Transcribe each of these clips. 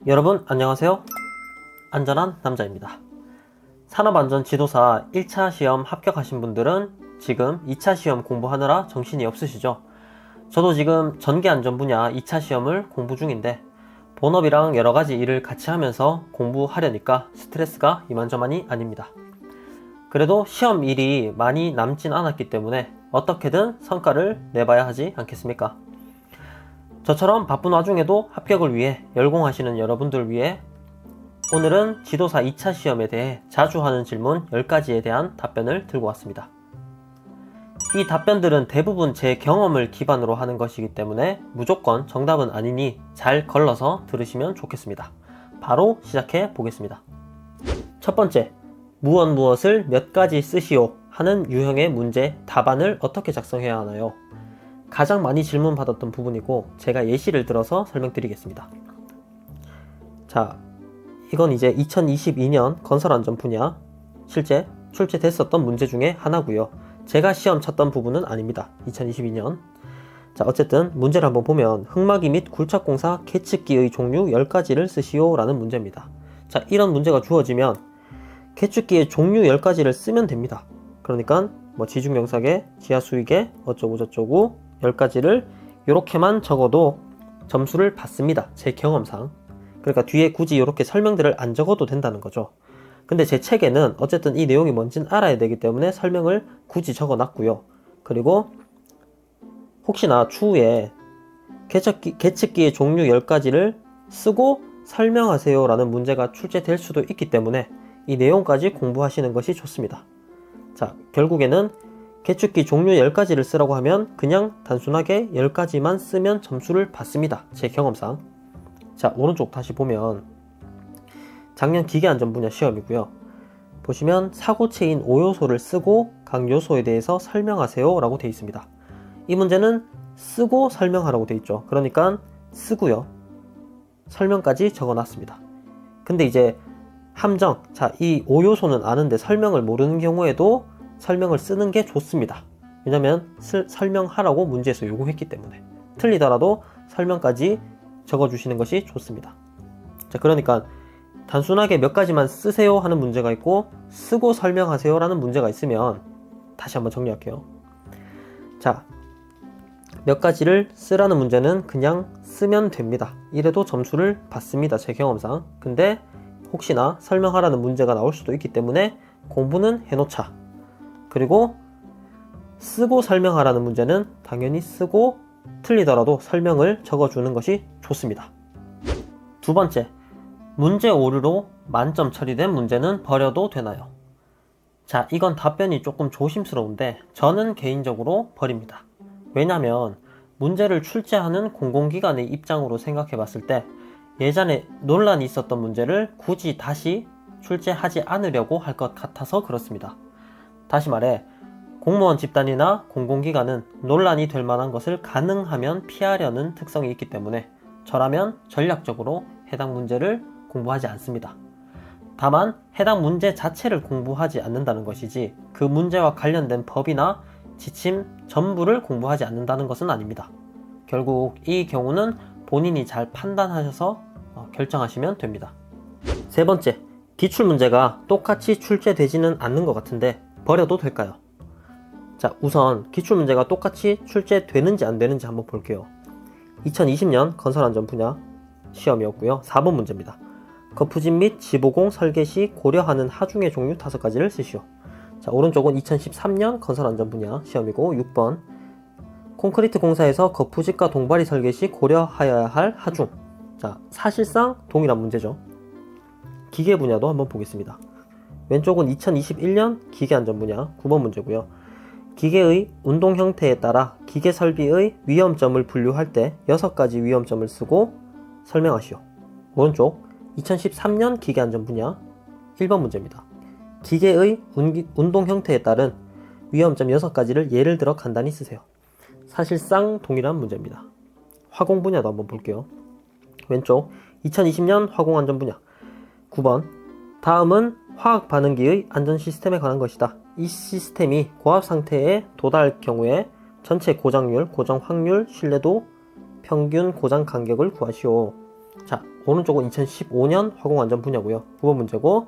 여러분 안녕하세요. 안전한 남자입니다. 산업안전지도사 1차 시험 합격하신 분들은 지금 2차 시험 공부하느라 정신이 없으시죠? 저도 지금 전기안전 분야 2차 시험을 공부 중인데 본업이랑 여러가지 일을 같이 하면서 공부하려니까 스트레스가 이만저만이 아닙니다. 그래도 시험 일이 많이 남진 않았기 때문에 어떻게든 성과를 내봐야 하지 않겠습니까? 저처럼 바쁜 와중에도 합격을 위해 열공하시는 여러분들 위해 오늘은 지도사 2차 시험에 대해 자주 하는 질문 10가지에 대한 답변을 들고 왔습니다. 이 답변들은 대부분 제 경험을 기반으로 하는 것이기 때문에 무조건 정답은 아니니 잘 걸러서 들으시면 좋겠습니다. 바로 시작해 보겠습니다. 첫 번째, 무엇을 몇 가지 쓰시오 하는 유형의 문제 답안을 어떻게 작성해야 하나요? 가장 많이 질문 받았던 부분이고 제가 예시를 들어서 설명드리겠습니다. 자, 이건 이제 2022년 건설안전 분야 실제 출제됐었던 문제 중에 하나고요. 제가 시험 쳤던 부분은 아닙니다. 2022년. 자, 어쨌든 문제를 한번 보면 흙막이 및 굴착공사 계측기의 종류 10가지를 쓰시오 라는 문제입니다. 자, 이런 문제가 주어지면 계측기의 종류 10가지를 쓰면 됩니다. 그러니까 뭐 지중명사계, 지하수위계, 어쩌고 저쩌고 10가지를 이렇게만 적어도 점수를 받습니다. 제 경험상. 그러니까 뒤에 굳이 이렇게 설명들을 안 적어도 된다는 거죠. 근데 제 책에는 어쨌든 이 내용이 뭔지는 알아야 되기 때문에 설명을 굳이 적어 놨고요. 그리고 혹시나 추후에 계측기의 종류 10가지를 쓰고 설명하세요 라는 문제가 출제될 수도 있기 때문에 이 내용까지 공부하시는 것이 좋습니다. 자, 결국에는 계측기 종류 10가지를 쓰라고 하면 그냥 단순하게 10가지만 쓰면 점수를 받습니다. 제 경험상. 자, 오른쪽 다시 보면 작년 기계안전 분야 시험이고요. 보시면 사고체인 5요소를 쓰고 각 요소에 대해서 설명하세요 라고 되어 있습니다. 이 문제는 쓰고 설명하라고 되어 있죠. 그러니까 쓰고요. 설명까지 적어놨습니다. 근데 이제 함정, 자, 이 5요소는 아는데 설명을 모르는 경우에도 설명을 쓰는 게 좋습니다. 왜냐면 설명하라고 문제에서 요구했기 때문에 틀리더라도 설명까지 적어주시는 것이 좋습니다. 자, 그러니까 단순하게 몇 가지만 쓰세요 하는 문제가 있고 쓰고 설명하세요 라는 문제가 있으면 다시 한번 정리할게요. 자, 몇 가지를 쓰라는 문제는 그냥 쓰면 됩니다. 이래도 점수를 받습니다. 제 경험상. 근데 혹시나 설명하라는 문제가 나올 수도 있기 때문에 공부는 해놓자. 그리고 쓰고 설명하라는 문제는 당연히 쓰고 틀리더라도 설명을 적어주는 것이 좋습니다. 두 번째, 문제 오류로 만점 처리된 문제는 버려도 되나요? 자, 이건 답변이 조금 조심스러운데 저는 개인적으로 버립니다. 왜냐면 문제를 출제하는 공공기관의 입장으로 생각해 봤을 때 예전에 논란이 있었던 문제를 굳이 다시 출제하지 않으려고 할 것 같아서 그렇습니다. 다시 말해 공무원 집단이나 공공기관은 논란이 될 만한 것을 가능하면 피하려는 특성이 있기 때문에 저라면 전략적으로 해당 문제를 공부하지 않습니다. 다만 해당 문제 자체를 공부하지 않는다는 것이지 그 문제와 관련된 법이나 지침 전부를 공부하지 않는다는 것은 아닙니다. 결국 이 경우는 본인이 잘 판단하셔서 결정하시면 됩니다. 세 번째, 기출문제가 똑같이 출제되지는 않는 것 같은데 버려도 될까요? 자, 우선 기출문제가 똑같이 출제되는지 안 되는지 한번 볼게요. 2020년 건설안전 분야 시험이었고요. 4번 문제입니다. 거푸집 및 지보공 설계 시 고려하는 하중의 종류 5가지를 쓰시오. 자, 오른쪽은 2013년 건설안전 분야 시험이고 6번 콘크리트 공사에서 거푸집과 동바리 설계 시 고려하여야 할 하중. 자, 사실상 동일한 문제죠. 기계 분야도 한번 보겠습니다. 왼쪽은 2021년 기계안전 분야 9번 문제고요. 기계의 운동 형태에 따라 기계 설비의 위험점을 분류할 때 6가지 위험점을 쓰고 설명하시오. 오른쪽 2013년 기계안전 분야 1번 문제입니다. 기계의 운동 형태에 따른 위험점 6가지를 예를 들어 간단히 쓰세요. 사실상 동일한 문제입니다. 화공 분야도 한번 볼게요. 왼쪽 2020년 화공안전 분야 9번 다음은 화학 반응기의 안전 시스템에 관한 것이다. 이 시스템이 고압 상태에 도달할 경우에 전체 고장률, 고정 확률, 신뢰도, 평균 고장 간격을 구하시오. 자, 오른쪽은 2015년 화공안전 분야고요. 9번 문제고,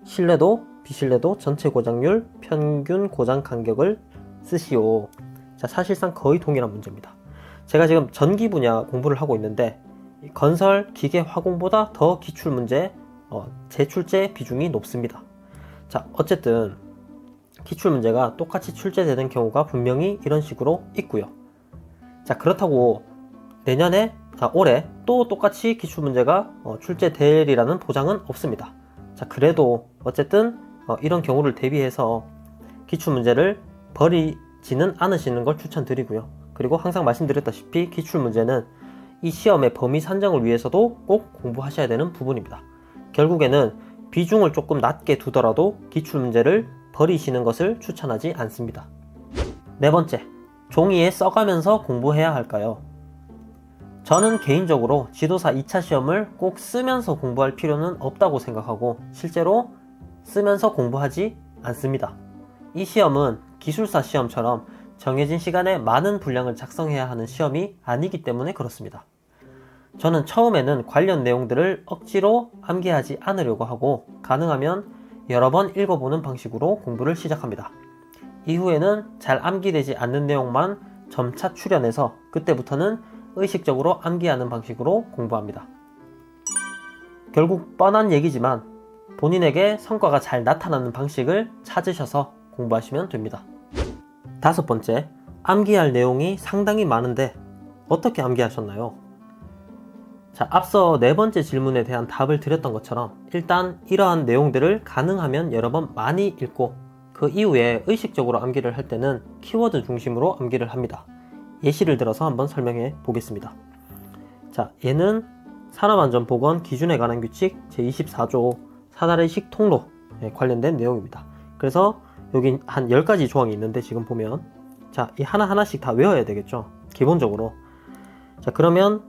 신뢰도, 비신뢰도, 전체 고장률, 평균 고장 간격을 쓰시오. 자, 사실상 거의 동일한 문제입니다. 제가 지금 전기 분야 공부를 하고 있는데 건설, 기계, 화공보다 더 기출 문제, 재출제 비중이 높습니다. 자, 어쨌든 기출 문제가 똑같이 출제되는 경우가 분명히 이런 식으로 있고요. 자, 그렇다고 올해 또 똑같이 기출 문제가 출제되리라는 보장은 없습니다. 자, 그래도 어쨌든 이런 경우를 대비해서 기출 문제를 버리지는 않으시는 걸 추천드리고요. 그리고 항상 말씀드렸다시피 기출 문제는 이 시험의 범위 산정을 위해서도 꼭 공부하셔야 되는 부분입니다. 결국에는 비중을 조금 낮게 두더라도 기출 문제를 버리시는 것을 추천하지 않습니다. 네 번째, 종이에 써가면서 공부해야 할까요? 저는 개인적으로 지도사 2차 시험을 꼭 쓰면서 공부할 필요는 없다고 생각하고 실제로 쓰면서 공부하지 않습니다. 이 시험은 기술사 시험처럼 정해진 시간에 많은 분량을 작성해야 하는 시험이 아니기 때문에 그렇습니다. 저는 처음에는 관련 내용들을 억지로 암기하지 않으려고 하고 가능하면 여러 번 읽어보는 방식으로 공부를 시작합니다. 이후에는 잘 암기되지 않는 내용만 점차 추려내서 그때부터는 의식적으로 암기하는 방식으로 공부합니다. 결국 뻔한 얘기지만 본인에게 성과가 잘 나타나는 방식을 찾으셔서 공부하시면 됩니다. 다섯 번째, 암기할 내용이 상당히 많은데 어떻게 암기하셨나요? 자, 앞서 네 번째 질문에 대한 답을 드렸던 것처럼 일단 이러한 내용들을 가능하면 여러 번 많이 읽고 그 이후에 의식적으로 암기를 할 때는 키워드 중심으로 암기를 합니다. 예시를 들어서 한번 설명해 보겠습니다. 자, 얘는 산업안전보건 기준에 관한 규칙 제24조 사다리식 통로에 관련된 내용입니다. 그래서 여기 한 10가지 조항이 있는데 지금 보면 자, 이 하나하나씩 다 외워야 되겠죠, 기본적으로. 자, 그러면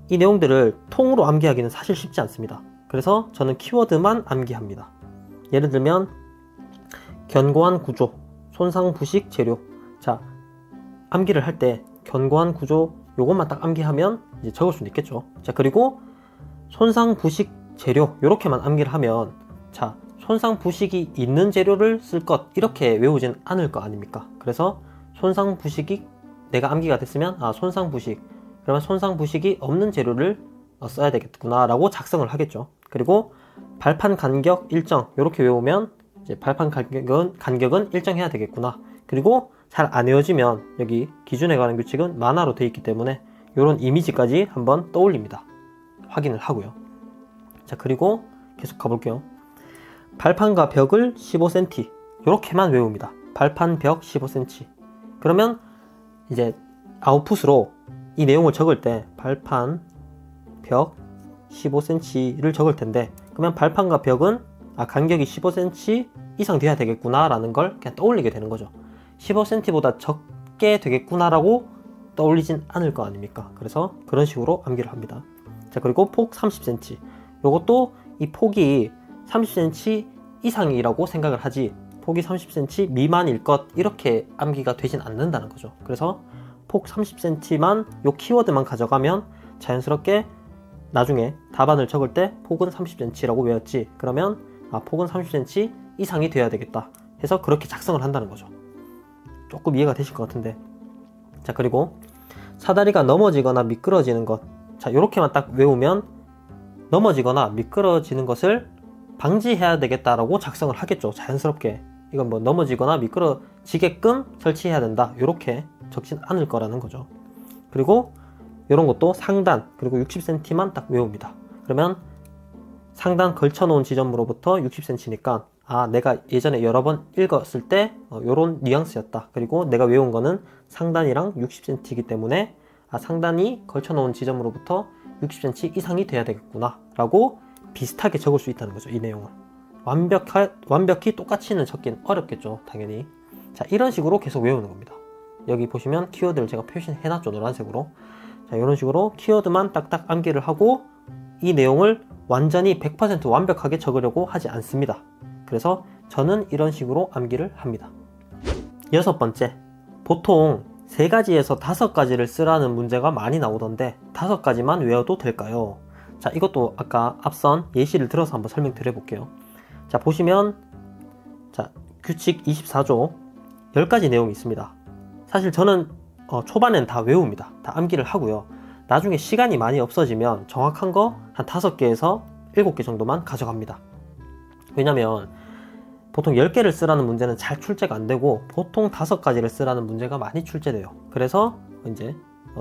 이 내용들을 통으로 암기하기는 사실 쉽지 않습니다. 그래서 저는 키워드만 암기합니다. 예를 들면 견고한 구조, 손상 부식 재료. 자, 암기를 할 때 견고한 구조 요것만 딱 암기하면 이제 적을 수는 있겠죠. 자, 그리고 손상 부식 재료 요렇게만 암기를 하면 자, 손상 부식이 있는 재료를 쓸 것 이렇게 외우진 않을 거 아닙니까? 그래서 손상 부식이 내가 암기가 됐으면 손상 부식, 그러면 손상 부식이 없는 재료를 써야 되겠구나 라고 작성을 하겠죠. 그리고 발판 간격 일정 요렇게 외우면 이제 발판 간격은 일정해야 되겠구나. 그리고 잘 안 외워지면 여기 기준에 관한 규칙은 만화로 되어 있기 때문에 이런 이미지까지 한번 떠올립니다. 확인을 하고요. 자, 그리고 계속 가볼게요. 발판과 벽을 15cm 이렇게만 외웁니다. 발판 벽 15cm. 그러면 이제 아웃풋으로 이 내용을 적을 때 발판 벽 15cm를 적을 텐데 그러면 발판과 벽은 간격이 15cm 이상 돼야 되겠구나 라는 걸 그냥 떠올리게 되는 거죠. 15cm보다 적게 되겠구나 라고 떠올리진 않을 거 아닙니까? 그래서 그런 식으로 암기를 합니다. 자, 그리고 폭 30cm. 요것도 이 폭이 30cm 이상이라고 생각을 하지 폭이 30cm 미만일 것 이렇게 암기가 되진 않는다는 거죠. 그래서 폭 30cm만 요 키워드만 가져가면 자연스럽게 나중에 답안을 적을 때 폭은 30cm라고 외웠지. 그러면 폭은 30cm 이상이 돼야 되겠다 해서 그렇게 작성을 한다는 거죠. 조금 이해가 되실 것 같은데. 자, 그리고 사다리가 넘어지거나 미끄러지는 것. 자, 요렇게만 딱 외우면 넘어지거나 미끄러지는 것을 방지해야 되겠다라고 작성을 하겠죠. 자연스럽게. 이건 뭐 넘어지거나 미끄러지게끔 설치해야 된다. 요렇게 적진 않을 거라는 거죠. 그리고 이런 것도 상단 그리고 60cm만 딱 외웁니다. 그러면 상단 걸쳐놓은 지점으로부터 60cm니까 내가 예전에 여러 번 읽었을 때 요런 뉘앙스였다. 그리고 내가 외운 거는 상단이랑 60cm이기 때문에 상단이 걸쳐놓은 지점으로부터 60cm 이상이 돼야 되겠구나 라고 비슷하게 적을 수 있다는 거죠. 이 내용을 완벽히 똑같이는 적긴 어렵겠죠, 당연히. 자, 이런 식으로 계속 외우는 겁니다. 여기 보시면 키워드를 제가 표시해놨죠, 노란색으로. 자, 이런 식으로 키워드만 딱딱 암기를 하고 이 내용을 완전히 100% 완벽하게 적으려고 하지 않습니다. 그래서 저는 이런 식으로 암기를 합니다. 여섯 번째, 보통 3가지에서 5가지를 쓰라는 문제가 많이 나오던데 5가지만 외워도 될까요? 자, 이것도 아까 앞선 예시를 들어서 한번 설명드려 볼게요. 자, 보시면 자, 규칙 24조 10가지 내용이 있습니다. 사실 저는 초반엔 다 외웁니다. 다 암기를 하고요. 나중에 시간이 많이 없어지면 정확한 거 한 5개에서 7개 정도만 가져갑니다. 왜냐면 보통 10개를 쓰라는 문제는 잘 출제가 안 되고 보통 5가지를 쓰라는 문제가 많이 출제돼요. 그래서 이제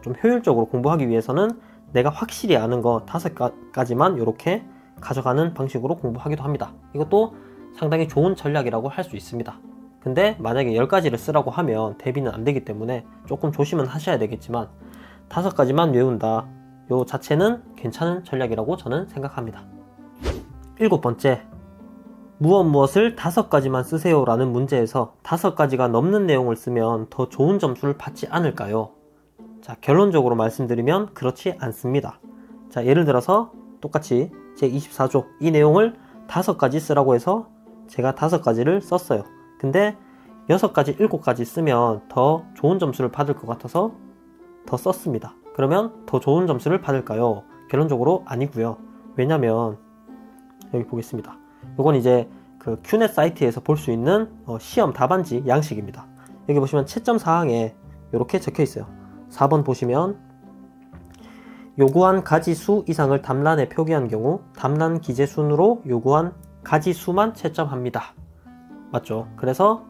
좀 효율적으로 공부하기 위해서는 내가 확실히 아는 거 5가지만 이렇게 가져가는 방식으로 공부하기도 합니다. 이것도 상당히 좋은 전략이라고 할 수 있습니다. 근데 만약에 10가지를 쓰라고 하면 대비는 안 되기 때문에 조금 조심은 하셔야 되겠지만 5가지만 외운다, 요 자체는 괜찮은 전략이라고 저는 생각합니다. 7번째, 무엇을 5가지만 쓰세요 라는 문제에서 5가지가 넘는 내용을 쓰면 더 좋은 점수를 받지 않을까요? 자, 결론적으로 말씀드리면 그렇지 않습니다. 자, 예를 들어서 똑같이 제24조 이 내용을 5가지 쓰라고 해서 제가 5가지를 썼어요. 근데 6가지, 7가지 쓰면 더 좋은 점수를 받을 것 같아서 더 썼습니다. 그러면 더 좋은 점수를 받을까요? 결론적으로 아니고요. 왜냐면 여기 보겠습니다. 이건 이제 그 큐넷 사이트에서 볼 수 있는 시험 답안지 양식입니다. 여기 보시면 채점 사항에 이렇게 적혀 있어요. 4번 보시면 요구한 가지수 이상을 답란에 표기한 경우 답란 기재순으로 요구한 가지수만 채점합니다. 맞죠? 그래서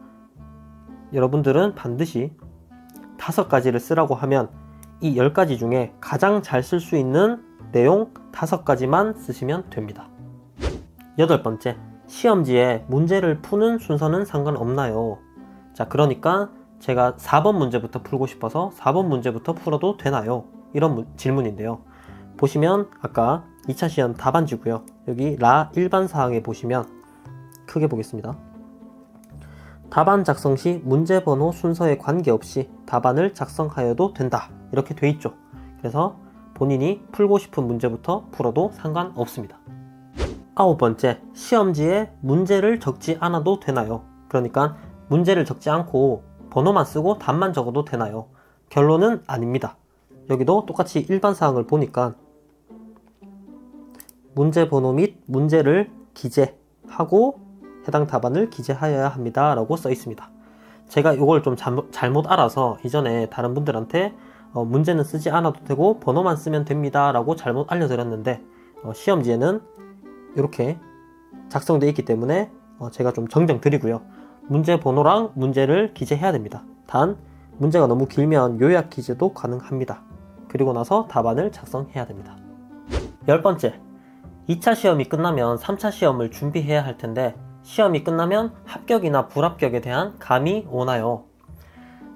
여러분들은 반드시 5가지를 쓰라고 하면 이 10가지 중에 가장 잘 쓸 수 있는 내용 5가지만 쓰시면 됩니다. 8번째, 시험지에 문제를 푸는 순서는 상관없나요? 자, 그러니까 제가 4번 문제부터 풀고 싶어서 4번 문제부터 풀어도 되나요? 이런 질문인데요. 보시면 아까 2차 시험 답안지고요. 여기 라 일반 사항에 보시면 크게 보겠습니다. 답안 작성 시 문제 번호 순서에 관계없이 답안을 작성하여도 된다. 이렇게 돼 있죠. 그래서 본인이 풀고 싶은 문제부터 풀어도 상관없습니다. 9번째, 시험지에 문제를 적지 않아도 되나요? 그러니까 문제를 적지 않고 번호만 쓰고 답만 적어도 되나요? 결론은 아닙니다. 여기도 똑같이 일반 사항을 보니까 문제 번호 및 문제를 기재하고 해당 답안을 기재하여야 합니다 라고 써 있습니다. 제가 이걸 좀 잘못 알아서 이전에 다른 분들한테 문제는 쓰지 않아도 되고 번호만 쓰면 됩니다 라고 잘못 알려드렸는데 시험지에는 이렇게 작성되어 있기 때문에 제가 좀 정정 드리고요. 문제 번호랑 문제를 기재해야 됩니다. 단 문제가 너무 길면 요약 기재도 가능합니다. 그리고 나서 답안을 작성해야 됩니다. 10번째, 2차 시험이 끝나면 3차 시험을 준비해야 할 텐데 시험이 끝나면 합격이나 불합격에 대한 감이 오나요?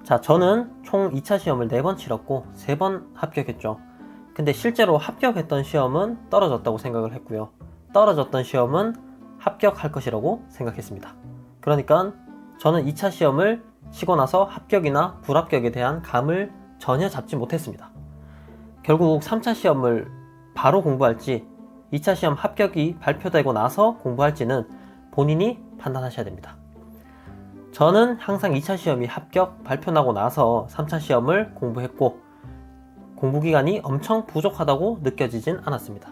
자, 저는 총 2차 시험을 4번 치렀고 3번 합격했죠. 근데 실제로 합격했던 시험은 떨어졌다고 생각을 했고요. 떨어졌던 시험은 합격할 것이라고 생각했습니다. 그러니까 저는 2차 시험을 치고 나서 합격이나 불합격에 대한 감을 전혀 잡지 못했습니다. 결국 3차 시험을 바로 공부할지 2차 시험 합격이 발표되고 나서 공부할지는 본인이 판단하셔야 됩니다. 저는 항상 2차 시험이 합격 발표 나고 나서 3차 시험을 공부했고 공부 기간이 엄청 부족하다고 느껴지진 않았습니다.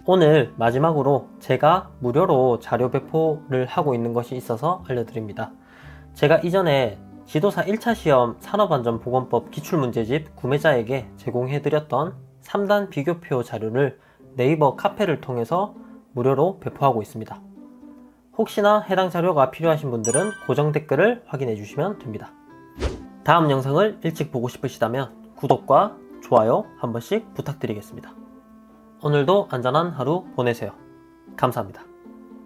오늘 마지막으로 제가 무료로 자료 배포를 하고 있는 것이 있어서 알려드립니다. 제가 이전에 지도사 1차 시험 산업안전보건법 기출문제집 구매자에게 제공해드렸던 3단 비교표 자료를 네이버 카페를 통해서 무료로 배포하고 있습니다. 혹시나 해당 자료가 필요하신 분들은 고정 댓글을 확인해 주시면 됩니다. 다음 영상을 일찍 보고 싶으시다면 구독과 좋아요 한 번씩 부탁드리겠습니다. 오늘도 안전한 하루 보내세요. 감사합니다.